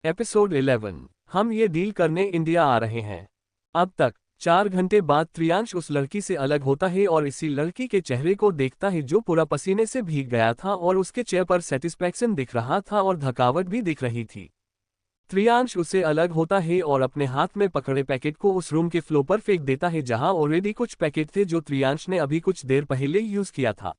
Episode 11। हम ये deal करने इंडिया आ रहे हैं। अब तक 4 घंटे बाद त्रियांश उस लड़की से अलग होता है और इसी लड़की के चेहरे को देखता है जो पूरा पसीने से भीग गया था और उसके चेहरे पर सेटिस्फैक्शन दिख रहा था और थकावट भी दिख रही थी। त्रियांश उससे अलग होता है और अपने हाथ में पकड़े पैकेट को उस रूम के फ्लोर पर फेंक देता है जहां ऑलरेडी कुछ पैकेट थे जो त्रियांश ने अभी कुछ देर पहले यूज किया था।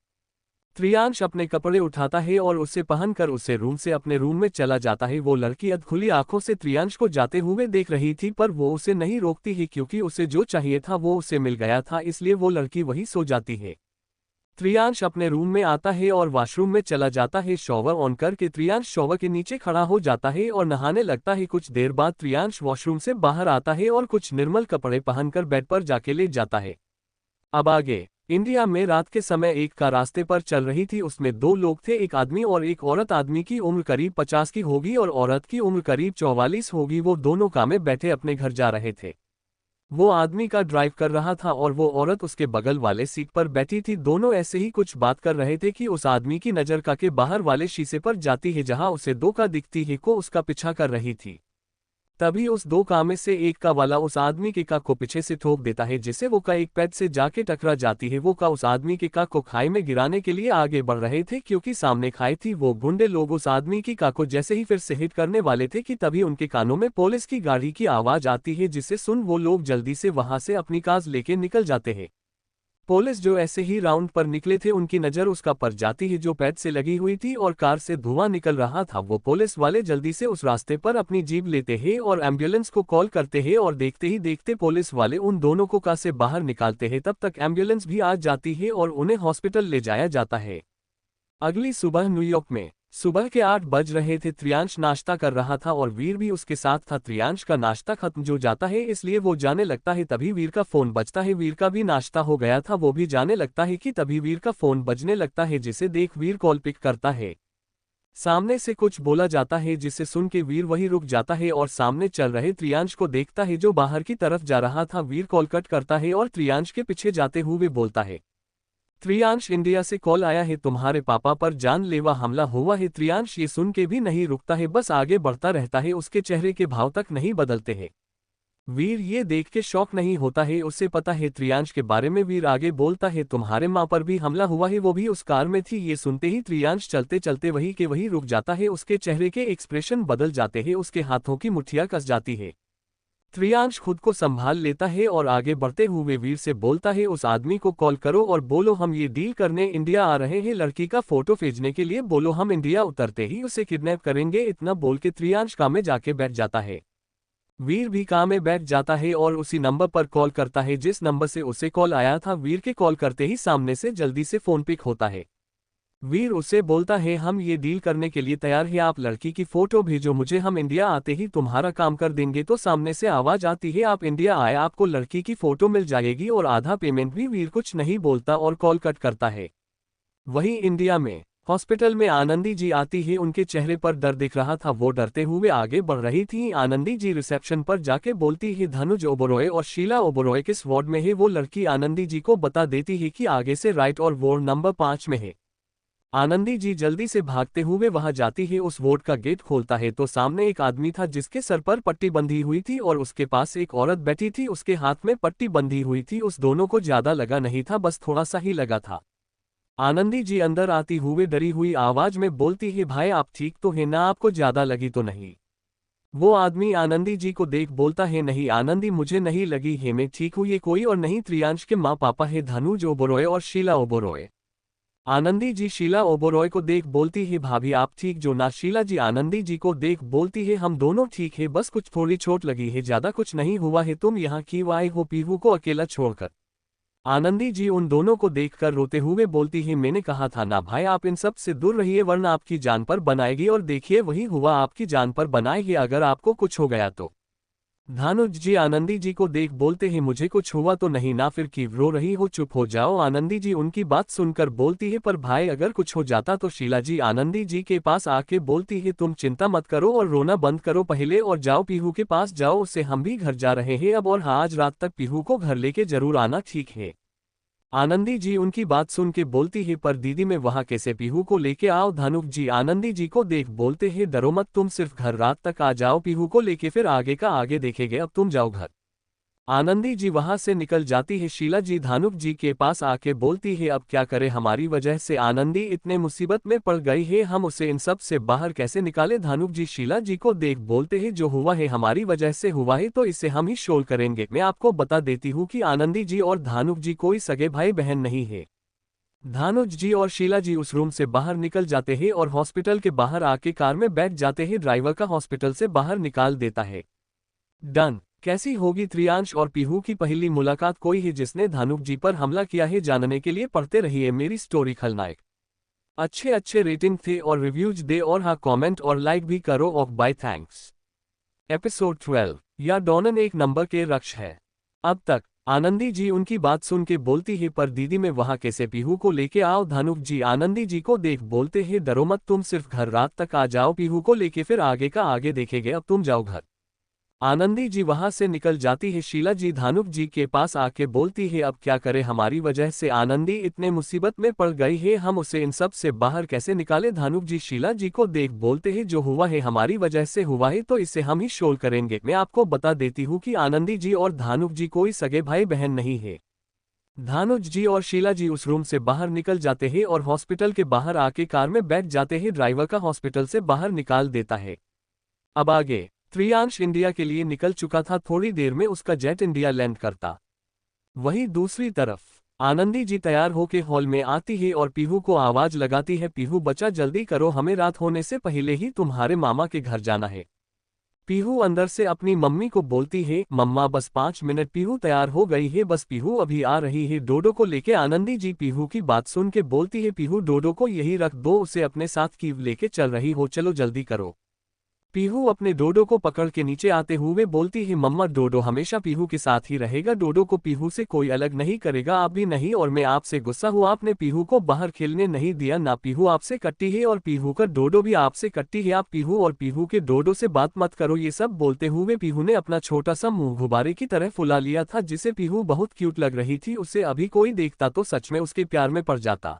त्रियांश अपने कपड़े उठाता है और उसे पहनकर उसे रूम से अपने रूम में चला जाता है। वो लड़की अधखुली आंखों से त्रियांश को जाते हुए देख रही थी पर वो उसे नहीं रोकती है क्योंकि उसे जो चाहिए था वो उसे मिल गया था, इसलिए वो लड़की वहीं सो जाती है। त्रियांश अपने रूम में आता है और वॉशरूम में चला जाता है। शॉवर ऑन करके त्रियांश शॉवर के नीचे खड़ा हो जाता है और नहाने लगता है। कुछ देर बाद त्रियांश वॉशरूम से बाहर आता है और कुछ निर्मल कपड़े पहनकर बेड पर जाके लेट जाता है। अब आगे इंडिया में रात के समय एक कार रास्ते पर चल रही थी। उसमें दो लोग थे, एक आदमी और एक औरत। आदमी की उम्र करीब 50 की होगी और औरत की उम्र करीब 44 होगी। वो दोनों कार में बैठे अपने घर जा रहे थे। वो आदमी का ड्राइव कर रहा था और वो औरत उसके बगल वाले सीट पर बैठी थी। दोनों ऐसे ही कुछ बात कर रहे थे कि उस आदमी की नज़र कार के बाहर वाले शीशे पर जाती है जहां उसे दो कार दिखती है को उसका पीछा कर रही थी। तभी उस दो कार में से एक का वाला उस आदमी के कार को पीछे से ठोक देता है जिससे वो कार एक पेड़ से जाके टकरा जाती है। वो कार उस आदमी के कार को खाई में गिराने के लिए आगे बढ़ रहे थे क्योंकि सामने खाई थी। वो गुंडे लोग उस आदमी की कार को जैसे ही फिर से हिट करने वाले थे कि तभी उनके कानों में पुलिस की गाड़ी की आवाज आती है जिसे सुन वो लोग जल्दी से वहां से अपनी कार लेके निकल जाते हैं। पुलिस जो ऐसे ही राउंड पर निकले थे उनकी नज़र उस कार पर जाती है जो पेड़ से लगी हुई थी और कार से धुआं निकल रहा था। वो पुलिस वाले जल्दी से उस रास्ते पर अपनी जीप लेते हैं और एम्बुलेंस को कॉल करते हैं और देखते ही देखते पुलिस वाले उन दोनों को कार से बाहर निकालते हैं। तब तक एम्बुलेंस भी आ जाती है और उन्हें हॉस्पिटल ले जाया जाता है। अगली सुबह न्यूयॉर्क में सुबह के 8 बज रहे थे। त्रियांश नाश्ता कर रहा था और वीर भी उसके साथ था। त्रियांश का नाश्ता खत्म जो जाता है इसलिए वो जाने लगता है। तभी वीर का फोन बजता है। वीर का भी नाश्ता हो गया था, वो भी जाने लगता है कि तभी वीर का फोन बजने लगता है जिसे देख वीर कॉल पिक करता है। सामने से कुछ बोला जाता है जिसे सुन के वीर वहीं रुक जाता है और सामने चल रहे त्रियांश को देखता है जो बाहर की तरफ जा रहा था। वीर कॉल कट करता है और त्रियांश के पीछे जाते हुए बोलता है, त्रियांश इंडिया से कॉल आया है, तुम्हारे पापा पर जानलेवा हमला हुआ है। त्रियांश ये सुन के भी नहीं रुकता है, बस आगे बढ़ता रहता है। उसके चेहरे के भाव तक नहीं बदलते हैं। वीर ये देख के शौक नहीं होता है, उसे पता है त्रियांश के बारे में। वीर आगे बोलता है, तुम्हारे माँ पर भी हमला हुआ है, वो भी उस कार में थी। ये सुनते ही त्रियांश चलते चलते वही के वही रुक जाता है। उसके चेहरे के एक्सप्रेशन बदल जाते हैं, उसके हाथों की मुठ्ठियां कस जाती है। त्रियांश खुद को संभाल लेता है और आगे बढ़ते हुए वीर से बोलता है, उस आदमी को कॉल करो और बोलो हम ये डील करने इंडिया आ रहे हैं। लड़की का फोटो भेजने के लिए बोलो, हम इंडिया उतरते ही उसे किडनैप करेंगे। इतना बोल के त्रियांश कार में जाके बैठ जाता है। वीर भी कार में बैठ जाता है और उसी नंबर पर कॉल करता है जिस नंबर से उसे कॉल आया था। वीर के कॉल करते ही सामने से जल्दी से फोन पिक होता है। वीर उसे बोलता है, हम ये डील करने के लिए तैयार हैं, आप लड़की की फोटो भेजो मुझे, हम इंडिया आते ही तुम्हारा काम कर देंगे। तो सामने से आवाज आती है, आप इंडिया आए, आपको लड़की की फोटो मिल जाएगी और आधा पेमेंट भी। वीर कुछ नहीं बोलता और कॉल कट करता है। वहीं इंडिया में हॉस्पिटल में आनंदी जी आती है। उनके चेहरे पर डर दिख रहा था, वो डरते हुए आगे बढ़ रही थी। आनंदी जी रिसेप्शन पर जाके बोलती है, धनुज ओबरॉय और शीला ओबरॉय किस वार्ड में है। वो लड़की आनंदी जी को बता देती है कि आगे से राइट और वार्ड नंबर 5 में है। आनंदी जी जल्दी से भागते हुए वहां जाती है। उस वोट का गेट खोलता है तो सामने एक आदमी था जिसके सर पर पट्टी बंधी हुई थी और उसके पास एक औरत बैठी थी, उसके हाथ में पट्टी बंधी हुई थी। उस दोनों को ज्यादा लगा नहीं था, बस थोड़ा सा ही लगा था। आनंदी जी अंदर आती हुए डरी हुई आवाज में बोलती है, भाई आप ठीक तो है ना, आपको ज्यादा लगी तो नहीं। वो आदमी आनंदी जी को देख बोलता है, नहीं आनंदी मुझे नहीं लगी है, मैं ठीक हूँ, ये कोई और नहीं त्रियांश के माँ पापा है, धनुज ओबरॉय और शीला ओबरॉय। आनंदी जी शीला ओबरॉय को देख बोलती है, भाभी आप ठीक जो ना। शीला जी आनंदी जी को देख बोलती है, हम दोनों ठीक है, बस कुछ थोड़ी चोट लगी है, ज्यादा कुछ नहीं हुआ है। तुम यहाँ क्यों आए हो पीहू को अकेला छोड़कर। आनंदी जी उन दोनों को देखकर रोते हुए बोलती है, मैंने कहा था ना भाई, आप इन सब से दूर रहिए वरना आपकी जान पर बनाएगी। और देखिए वही हुआ, आपकी जान पर बनाएगी अगर आपको कुछ हो गया तो। धानुज जी आनंदी जी को देख बोलते हैं, मुझे कुछ हुआ तो नहीं ना, फिर क्यों रो रही हो, चुप हो जाओ। आनंदी जी उनकी बात सुनकर बोलती है, पर भाई अगर कुछ हो जाता तो। शीला जी आनंदी जी के पास आके बोलती है, तुम चिंता मत करो और रोना बंद करो पहले और जाओ पीहू के पास जाओ, उससे हम भी घर जा रहे हैं अब, और हाँ आज रात तक पीहू को घर लेके जरूर आना, ठीक है। आनंदी जी उनकी बात सुन के बोलती है, पर दीदी मैं वहां कैसे पीहू को लेके आओ। धानुक जी आनंदी जी को देख बोलते हैं, डरो मत, तुम सिर्फ घर रात तक आ जाओ, पीहू को लेके फिर आगे का आगे देखेंगे, अब तुम जाओ घर। आनंदी जी वहां से निकल जाती है। शीला जी धानुक जी के पास आके बोलती है, अब क्या करें, हमारी वजह से आनंदी इतने मुसीबत में पड़ गई है, हम उसे इन सब से बाहर कैसे निकाले। धानुक जी शीला जी को देख बोलते हैं, जो हुआ है हमारी वजह से हुआ है, तो इसे हम ही शोल करेंगे। मैं आपको बता देती हूँ कि आनंदी जी और धानुक जी कोई सगे भाई बहन नहीं है। धानुज जी और शीला जी उस रूम से बाहर निकल जाते हैं और हॉस्पिटल के बाहर आके कार में बैठ जाते हैं। ड्राइवर का हॉस्पिटल से बाहर निकाल देता है। डन। कैसी होगी त्रियांश और पीहू की पहली मुलाकात, कोई है जिसने धानुक जी पर हमला किया है, जानने के लिए पढ़ते रहिए मेरी स्टोरी खलनायक। अच्छे अच्छे रेटिंग थे और रिव्यूज दे, और हाँ कमेंट और लाइक भी करो। Of bye thanks. एपिसोड 12 या डॉनन एक नंबर के रक्ष है। अब तक आनंदी जी उनकी बात सुन के बोलती है, पर दीदी मैं वहां कैसे पीहू को लेके आओ। धानुक जी आनंदी जी को देख बोलते हैं, डरो मत, तुम सिर्फ घर रात तक आ जाओ, पीहू को लेके फिर आगे का आगे देखेंगे, अब तुम जाओ घर। आनंदी जी वहां से निकल जाती है। शीला जी धानुक जी के पास आके बोलती है, अब क्या करें, हमारी वजह से आनंदी इतने मुसीबत में पड़ गई है, हम उसे इन सब से बाहर कैसे निकाले। धानुक जी शीला जी को देख बोलते हैं, जो हुआ है हमारी वजह से हुआ है, तो इसे हम ही शोल करेंगे। मैं आपको बता देती हूँ कि आनंदी जी और धानुक जी कोई सगे भाई बहन नहीं है। धानुज जी और शीला जी उस रूम से बाहर निकल जाते हैं और हॉस्पिटल के बाहर आके कार में बैठ जाते हैं। ड्राइवर का हॉस्पिटल से बाहर निकाल देता है। अब आगे त्रियांश इंडिया के लिए निकल चुका था, थोड़ी देर में उसका जेट इंडिया लैंड करता। वहीं दूसरी तरफ आनंदी जी तैयार होके हॉल में आती है और पीहू को आवाज लगाती है, पीहू बच्चा जल्दी करो, हमें रात होने से पहले ही तुम्हारे मामा के घर जाना है। पीहू अंदर से अपनी मम्मी को बोलती है, मम्मा बस 5 मिनट, पीहू तैयार हो गई है, बस पीहू अभी आ रही है। डोडो को लेके आनंदी जी पीहू की बात सुन के बोलती है, पीहू डोडो को यही रख दो, उसे अपने साथ कीव लेके चल रही हो, चलो जल्दी करो। पीहू अपने डोडो को पकड़ के नीचे आते हुए बोलती है, मम्मा डोडो हमेशा पीहू के साथ ही रहेगा, डोडो को पीहू से कोई अलग नहीं करेगा, आप भी नहीं, और मैं आपसे गुस्सा हूँ, आपने पीहू को बाहर खेलने नहीं दिया ना, पीहू आपसे कट्टी है और पीहू का डोडो भी आपसे कट्टी है, आप पीहू और पीहू के डोडो से बात मत करो। ये सब बोलते हुए पीहू ने अपना छोटा सा मुंह गुब्बारे की तरह फुला लिया था, जिसे पीहू बहुत क्यूट लग रही थी, उसे अभी कोई देखता तो सच में उसके प्यार में पड़ जाता।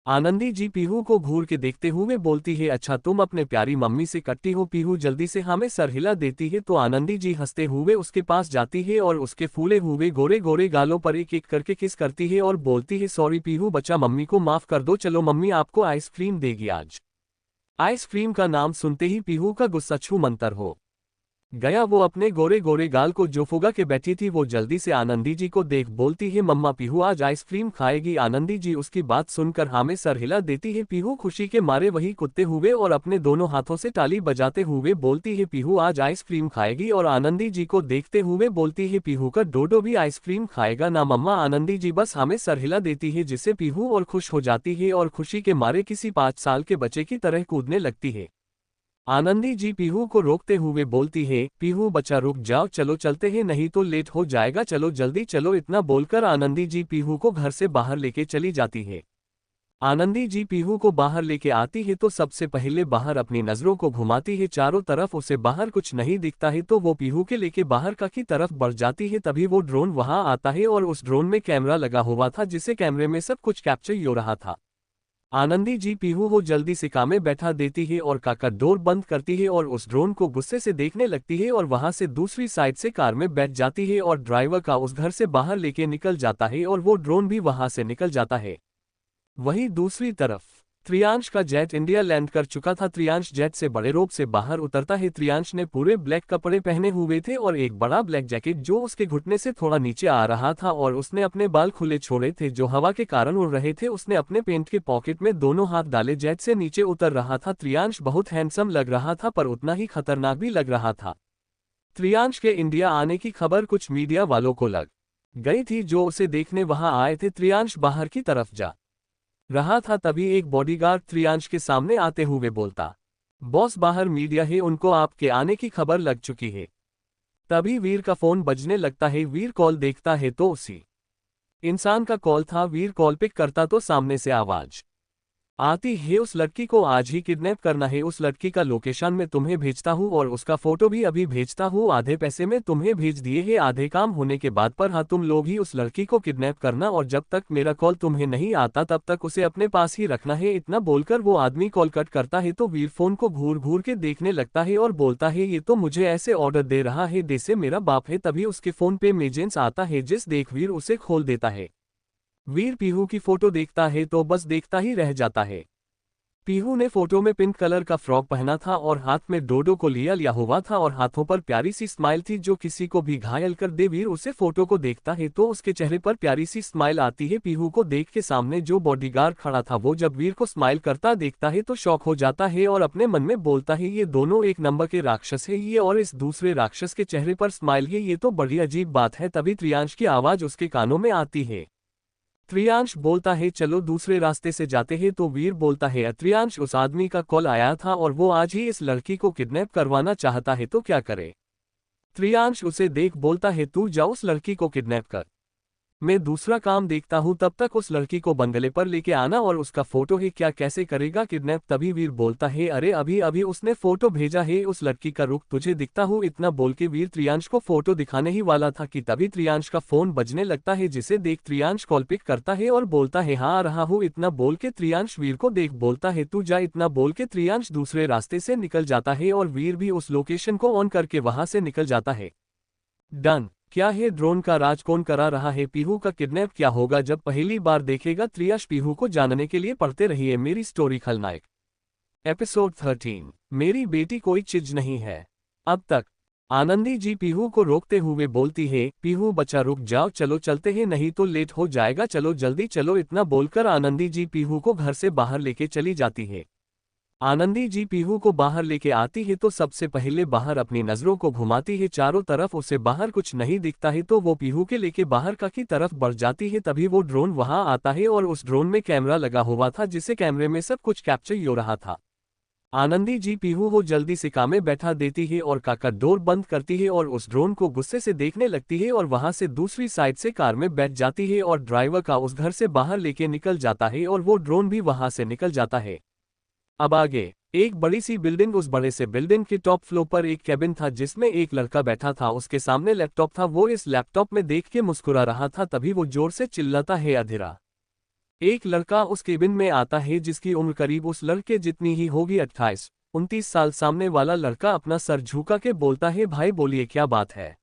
आनंदी जी पीहू को घूर के देखते हुए बोलती है, अच्छा तुम अपने प्यारी मम्मी से कट्टी हो। पीहू जल्दी से हमें सर हिला देती है, तो आनंदी जी हंसते हुए उसके पास जाती है और उसके फूले हुए गोरे गोरे गालों पर एक एक करके किस करती है और बोलती है, सॉरी पीहू बच्चा, मम्मी को माफ कर दो, चलो मम्मी आपको आइसक्रीम देगी आज। आइसक्रीम का नाम सुनते ही पीहू का गुस्सा छू मंतर हो गया। वो अपने गोरे गोरे गाल को जो फुगा के बैठी थी, वो जल्दी से आनंदी जी को देख बोलती है, मम्मा पीहू आज आइसक्रीम खाएगी। आनंदी जी उसकी बात सुनकर हाँ में सर हिला देती है। पीहू खुशी के मारे वही कुत्ते हुए और अपने दोनों हाथों से ताली बजाते हुए बोलती है, पीहू आज आइसक्रीम खाएगी, और आनंदी जी को देखते हुए बोलती है, पीहू का डोडो भी आइसक्रीम खाएगा ना मम्मा। आनंदी जी बस हमें सर हिला देती है, जिससे पीहू और खुश हो जाती है और खुशी के मारे किसी 5 साल के बच्चे की तरह कूदने लगती है। आनंदी जी पीहू को रोकते हुए बोलती है, पीहू बच्चा रुक जाओ, चलो चलते हैं, नहीं तो लेट हो जाएगा, चलो जल्दी चलो। इतना बोलकर आनंदी जी पीहू को घर से बाहर लेके चली जाती है। आनंदी जी पीहू को बाहर लेके आती है तो सबसे पहले बाहर अपनी नजरों को घुमाती है, चारों तरफ उसे बाहर कुछ नहीं दिखता है, तो वो पीहू के लेके बाहर का की तरफ बढ़ जाती है। तभी वो ड्रोन वहां आता है और उस ड्रोन में कैमरा लगा हुआ था, जिसे कैमरे में सब कुछ कैप्चर हो रहा था। आनंदी जी पीहू को जल्दी से काम में बैठा देती है और काका डोर बंद करती है और उस ड्रोन को गुस्से से देखने लगती है और वहां से दूसरी साइड से कार में बैठ जाती है और ड्राइवर का उस घर से बाहर लेके निकल जाता है और वो ड्रोन भी वहां से निकल जाता है। वहीं दूसरी तरफ त्रियांश का जेट इंडिया लैंड कर चुका था। त्रियांश जेट से बड़े रोप से बाहर उतरता है। त्रियांश ने पूरे ब्लैक कपड़े पहने हुए थे और एक बड़ा ब्लैक जैकेट जो उसके घुटने से थोड़ा नीचे आ रहा था, और उसने अपने बाल खुले छोड़े थे जो हवा के कारण उड़ रहे थे। उसने अपने पेंट के पॉकेट में दोनों हाथ डाले जेट से नीचे उतर रहा था। त्रियांश बहुत हैंडसम लग रहा था, पर उतना ही खतरनाक भी लग रहा था। त्रियांश के इंडिया आने की खबर कुछ मीडिया वालों को लग गई थी, जो उसे देखने वहां आए थे। त्रियांश बाहर की तरफ जा रहा था, तभी एक बॉडीगार्ड त्रियांश के सामने आते हुए बोलता, बॉस बाहर मीडिया है, उनको आपके आने की खबर लग चुकी है। तभी वीर का फोन बजने लगता है। वीर कॉल देखता है तो उसी इंसान का कॉल था। वीर कॉल पिक करता तो सामने से आवाज आती है उस लड़की को आज ही किडनैप करना है, उस लड़की का लोकेशन मैं तुम्हें भेजता हूँ और उसका फोटो भी अभी भेजता हूँ, आधे पैसे में तुम्हें भेज दिए हैं आधे काम होने के बाद, पर हाँ तुम लोग ही उस लड़की को किडनैप करना और जब तक मेरा कॉल तुम्हें नहीं आता तब तक उसे अपने पास ही रखना है। इतना बोलकर वो आदमी कॉल कट करता है तो वीर फोन को घूर घूर के देखने लगता है और बोलता है ये तो मुझे ऐसे ऑर्डर दे रहा है जैसे मेरा बाप है। तभी उसके फोन पे मैसेज आता है जिस देख वीर उसे खोल देता है। वीर पीहू की फोटो देखता है तो बस देखता ही रह जाता है। पीहू ने फोटो में पिंक कलर का फ्रॉक पहना था और हाथ में डोडो को लिया हुआ था और हाथों पर प्यारी सी स्माइल थी जो किसी को भी घायल कर दे। वीर उसे फोटो को देखता है तो उसके चेहरे पर प्यारी सी स्माइल आती है। पीहू को देख के सामने जो बॉडीगार्ड खड़ा था वो जब वीर को स्माइल करता देखता है तो शॉक हो जाता है और अपने मन में बोलता है ये दोनों एक नंबर के राक्षस है ये और इस दूसरे राक्षस के चेहरे पर स्माइल है, ये तो बड़ी अजीब बात है। तभी त्रियांश की आवाज उसके कानों में आती है। त्रियांश बोलता है चलो दूसरे रास्ते से जाते हैं, तो वीर बोलता है त्रियांश उस आदमी का कॉल आया था और वो आज ही इस लड़की को किडनैप करवाना चाहता है तो क्या करे। त्रियांश उसे देख बोलता है तू जा उस लड़की को किडनैप कर, मैं दूसरा काम देखता हूँ, तब तक उस लड़की को बंगले पर लेके आना और उसका फोटो ही क्या कैसे करेगा किडनैप। तभी वीर बोलता है अरे अभी अभी उसने फोटो भेजा है उस लड़की का, रुक तुझे दिखता हूँ। इतना बोल के वीर त्रियांश को फोटो दिखाने ही वाला था कि तभी त्रियांश का फोन बजने लगता है जिसे देख त्रियांश कॉल पिक करता है और बोलता है हाँ आ रहा हूँ। इतना बोल के त्रियांश वीर को देख बोलता है तू जा। इतना बोल के त्रियांश दूसरे रास्ते से निकल जाता है और वीर भी उस लोकेशन को ऑन करके वहां से निकल जाता है। डन। क्या है ड्रोन का राज कौन करा रहा है, पीहू का किडनैप क्या होगा जब पहली बार देखेगा त्रियांश पीहू को जानने के लिए पढ़ते रहिए मेरी स्टोरी खलनायक। एपिसोड 13 मेरी बेटी कोई चीज नहीं है। अब तक आनंदी जी पीहू को रोकते हुए बोलती है पीहू बच्चा रुक जाओ, चलो चलते हैं नहीं तो लेट हो जाएगा, चलो जल्दी चलो। इतना बोलकर आनंदी जी पीहू को घर से बाहर लेके चली जाती है। आनंदी जी पीहू को बाहर लेके आती है तो सबसे पहले बाहर अपनी नजरों को घुमाती है चारों तरफ, उसे बाहर कुछ नहीं दिखता है तो वो पीहू के लेके बाहर की तरफ बढ़ जाती है। तभी वो ड्रोन वहां आता है और उस ड्रोन में कैमरा लगा हुआ था जिसे कैमरे में सब कुछ कैप्चर हो रहा था। आनंदी जी पीहू वो जल्दी से काम में बैठा देती है और काका डोर बंद करती है और उस ड्रोन को गुस्से से देखने लगती है और वहां से दूसरी साइड से कार में बैठ जाती है और ड्राइवर का उस घर से बाहर लेके निकल जाता है और वो ड्रोन भी वहां से निकल जाता है। अब आगे एक बड़ी सी बिल्डिंग, उस बड़े से बिल्डिंग के टॉप फ्लोर पर एक कैबिन था जिसमें एक लड़का बैठा था, उसके सामने लैपटॉप था, वो इस लैपटॉप में देख के मुस्कुरा रहा था। तभी वो जोर से चिल्लाता है अंधेरा। एक लड़का उस केबिन में आता है जिसकी उम्र करीब उस लड़के जितनी ही होगी 28-29 साल। सामने वाला लड़का अपना सर झुका के बोलता है भाई बोलिए क्या बात है।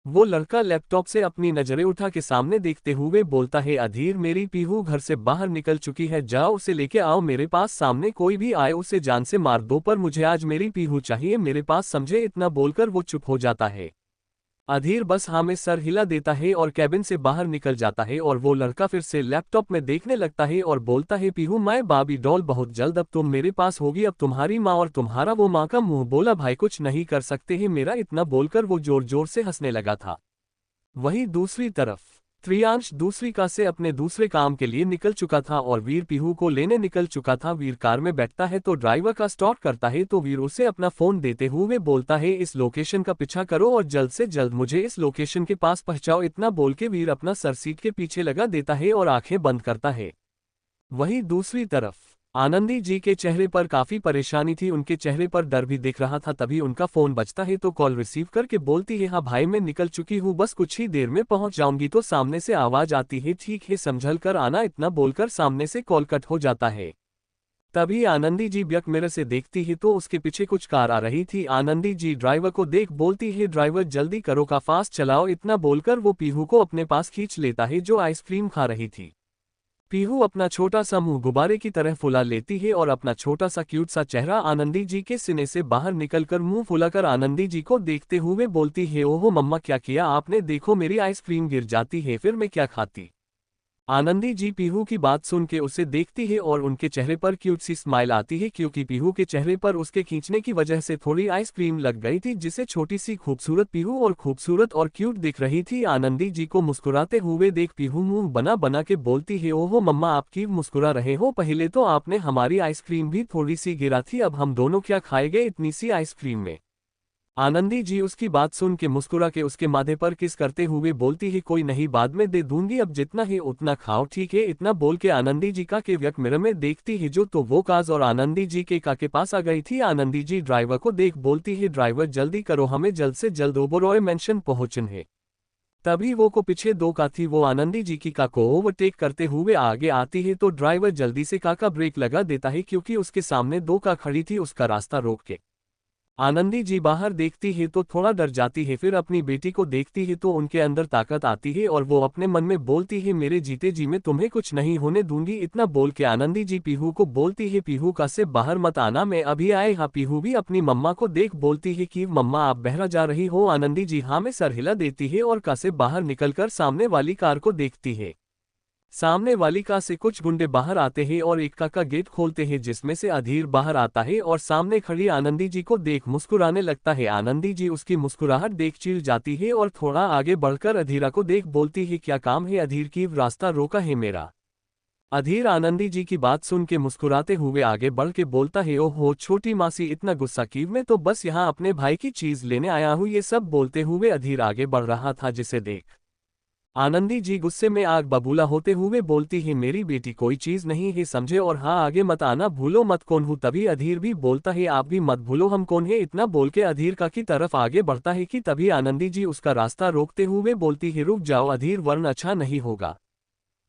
वो लड़का लैपटॉप से अपनी नजरें उठा के सामने देखते हुए बोलता है अधीर मेरी पीहू घर से बाहर निकल चुकी है, जाओ उसे लेके आओ मेरे पास, सामने कोई भी आए उसे जान से मार दो, पर मुझे आज मेरी पीहू चाहिए मेरे पास, समझे। इतना बोलकर वो चुप हो जाता है। अधीर बस हाँ में सर हिला देता है और कैबिन से बाहर निकल जाता है और वो लड़का फिर से लैपटॉप में देखने लगता है और बोलता है पीहू माय बाबी डॉल बहुत जल्द अब तुम मेरे पास होगी, अब तुम्हारी माँ और तुम्हारा वो माँ का मुंह बोला भाई कुछ नहीं कर सकते हैं मेरा। इतना बोलकर वो जोर जोर से हंसने लगा था। वहीं दूसरी तरफ त्रियांश दूसरी कार से अपने दूसरे काम के लिए निकल चुका था और वीर पीहू को लेने निकल चुका था। वीर कार में बैठता है तो ड्राइवर का स्टार्ट करता है तो वीर उसे अपना फोन देते हुए बोलता है इस लोकेशन का पीछा करो और जल्द से जल्द मुझे इस लोकेशन के पास पहुंचाओ। इतना बोल के वीर अपना सर सीट के पीछे लगा देता है और आंखें बंद करता है। वहीं दूसरी तरफ आनंदी जी के चेहरे पर काफी परेशानी थी, उनके चेहरे पर डर भी दिख रहा था। तभी उनका फोन बजता है तो कॉल रिसीव करके बोलती है हाँ भाई मैं निकल चुकी हूँ, बस कुछ ही देर में पहुंच जाऊंगी। तो सामने से आवाज आती है ठीक है संभल कर आना। इतना बोलकर सामने से कॉल कट हो जाता है। तभी आनंदी जी बैक मिरर से देखती है तो उसके पीछे कुछ कार आ रही थी। आनंदी जी ड्राइवर को देख बोलती है ड्राइवर जल्दी करो का फास्ट चलाओ। इतना बोलकर वो पीहू को अपने पास खींच लेता है जो आइसक्रीम खा रही थी। पीहू अपना छोटा सा मुंह गुब्बारे की तरह फुला लेती है और अपना छोटा सा क्यूट सा चेहरा आनंदी जी के सीने से बाहर निकलकर मुंह फुलाकर आनंदी जी को देखते हुए बोलती है ओहो मम्मा क्या किया आपने, देखो मेरी आइसक्रीम गिर जाती है फिर मैं क्या खाती। आनंदी जी पीहू की बात सुन के उसे देखती है और उनके चेहरे पर क्यूट सी स्माइल आती है क्योंकि पीहू के चेहरे पर उसके खींचने की वजह से थोड़ी आइसक्रीम लग गई थी जिसे छोटी सी खूबसूरत पीहू और खूबसूरत और क्यूट दिख रही थी। आनंदी जी को मुस्कुराते हुए देख पीहू मुंह बना बना के बोलती है ओहो मम्मा आप क्यों मुस्कुरा रहे हो, पहले तो आपने हमारी आइसक्रीम भी थोड़ी सी गिरा थी, अब हम दोनों क्या खाएंगे इतनी सी आइसक्रीम में। आनंदी जी उसकी बात सुन के मुस्कुरा के उसके माथे पर किस करते हुए बोलती है, कोई नहीं, बाद में दे दूंगी, अब जितना है उतना खाओ, ठीक है। इतना बोल के आनंदी जी का के व्यक मिरर में देखती है जो तो वो काज और आनंदी जी के का के पास आ गई थी। आनंदी जी ड्राइवर को देख बोलती है, ड्राइवर जल्दी करो, हमें जल्द से जल्द ओबरॉय मेंशन पहुंचना है। तभी वो को पीछे दो का थी, वो आनंदी जी की का को ओवरटेक करते हुए आगे आती है तो ड्राइवर जल्दी से का ब्रेक लगा देता है क्योंकि उसके सामने दो का खड़ी थी, उसका रास्ता रोक के। आनंदी जी बाहर देखती है तो थोड़ा डर जाती है, फिर अपनी बेटी को देखती है तो उनके अंदर ताकत आती है और वो अपने मन में बोलती है, मेरे जीते जी में तुम्हें कुछ नहीं होने दूंगी। इतना बोल के आनंदी जी पीहू को बोलती है, पीहू का से बाहर मत आना, मैं अभी आए। हाँ, पीहू भी अपनी मम्मा को देख बोलती है कि मम्मा आप बहरा जा रही हो। आनंदी जी हाँ में सर हिला देती है और का से बाहर निकलकर सामने वाली कार को देखती है। सामने वाली कार से कुछ गुंडे बाहर आते हैं और एक का गेट खोलते हैं जिसमें से अधीर बाहर आता है और सामने खड़ी आनंदी जी को देख मुस्कुराने लगता है। आनंदी जी उसकी मुस्कुराहट देख चिढ़ जाती है और थोड़ा आगे बढ़कर अधीरा को देख बोलती है, क्या काम है अधीर की, रास्ता रोका है मेरा। अधीर आनंदी जी की बात सुन के मुस्कुराते हुए आगे बढ़ के बोलता है, ओहो छोटी मासी इतना गुस्सा की, मैं तो बस यहाँ अपने भाई की चीज लेने आया हूँ। ये सब बोलते हुए अधीर आगे बढ़ रहा था जिसे देख आनंदी जी गुस्से में आग बबूला होते हुए बोलती है, मेरी बेटी कोई चीज नहीं है समझे, और हाँ आगे मत आना, भूलो मत कौन हूँ। तभी अधीर भी बोलता है, आप भी मत भूलो हम कौन है। इतना बोल के अधीर का की तरफ आगे बढ़ता है कि तभी आनंदी जी उसका रास्ता रोकते हुए बोलती है, रुक जाओ अधीर वरना अच्छा नहीं होगा।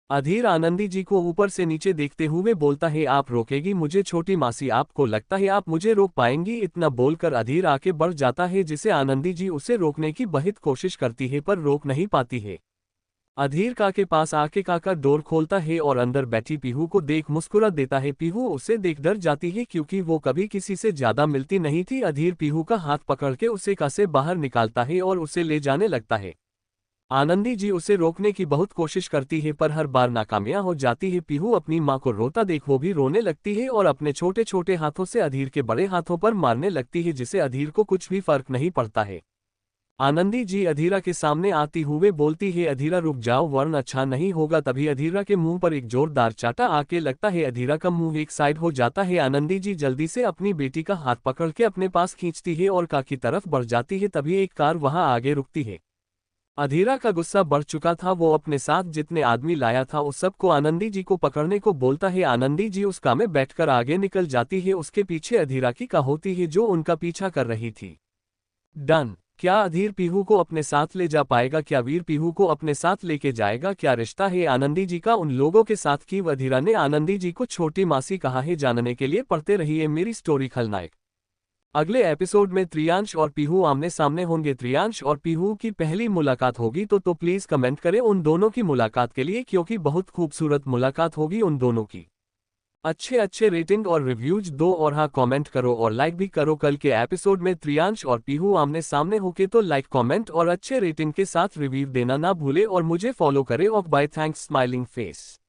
अधीर आनंदी जी को ऊपर से नीचे देखते हुए बोलता है, आप रोकेगी मुझे छोटी मासी, आपको लगता है आप मुझे रोक पाएंगी। इतना बोलकर अधीर आके बढ़ जाता है जिसे आनंदी जी उसे रोकने की बहुत कोशिश करती है पर रोक नहीं पाती है। अधीर का के पास आके काका डोर खोलता है और अंदर बैठी पीहू को देख मुस्कुरा देता है। पीहू उसे देख डर जाती है क्योंकि वो कभी किसी से ज्यादा मिलती नहीं थी। अधीर पीहू का हाथ पकड़ के उसे का से बाहर निकालता है और उसे ले जाने लगता है। आनंदी जी उसे रोकने की बहुत कोशिश करती है पर हर बार नाकामयाब हो जाती है। पीहू अपनी माँ को रोता देख वो भी रोने लगती है और अपने छोटे छोटे हाथों से अधीर के बड़े हाथों पर मारने लगती है जिसे अधीर को कुछ भी फर्क नहीं पड़ता है। आनंदी जी अधीरा के सामने आती हुए बोलती है, अधीरा रुक जाओ वरना अच्छा नहीं होगा। तभी अधीरा के मुंह पर एक जोरदार चाटा आके लगता है, अधीरा का मुंह एक साइड हो जाता है। आनंदी जी जल्दी से अपनी बेटी का हाथ पकड़ के अपने पास खींचती है और का की तरफ बढ़ जाती है। तभी एक कार वहां आगे रुकती है। अधीरा का गुस्सा बढ़ चुका था, वो अपने साथ जितने आदमी लाया था उस सबको आनंदी जी को पकड़ने को बोलता है। आनंदी जी उस कार में बैठकर आगे निकल जाती है। उसके पीछे अधीरा की का होती है जो उनका पीछा कर रही थी। डन। क्या अधीर पीहू को अपने साथ ले जा पाएगा? क्या वीर पीहू को अपने साथ लेके जाएगा? क्या रिश्ता है आनंदी जी का उन लोगों के साथ की अधीरा ने आनंदी जी को छोटी मासी कहा है? जानने के लिए पढ़ते रहिए मेरी स्टोरी खलनायक। अगले एपिसोड में त्रियांश और पीहू आमने सामने होंगे। त्रियांश और पीहू की पहली मुलाकात होगी तो प्लीज कमेंट करें उन दोनों की मुलाकात के लिए क्योंकि बहुत खूबसूरत मुलाकात होगी उन दोनों की। अच्छे अच्छे रेटिंग और रिव्यूज दो और हाँ कमेंट करो और लाइक भी करो। कल के एपिसोड में त्रियांश और पीहू आमने सामने होके तो लाइक कमेंट और अच्छे रेटिंग के साथ रिव्यू देना ना भूले और मुझे फॉलो करें। और बाय थैंक्स स्माइलिंग फेस।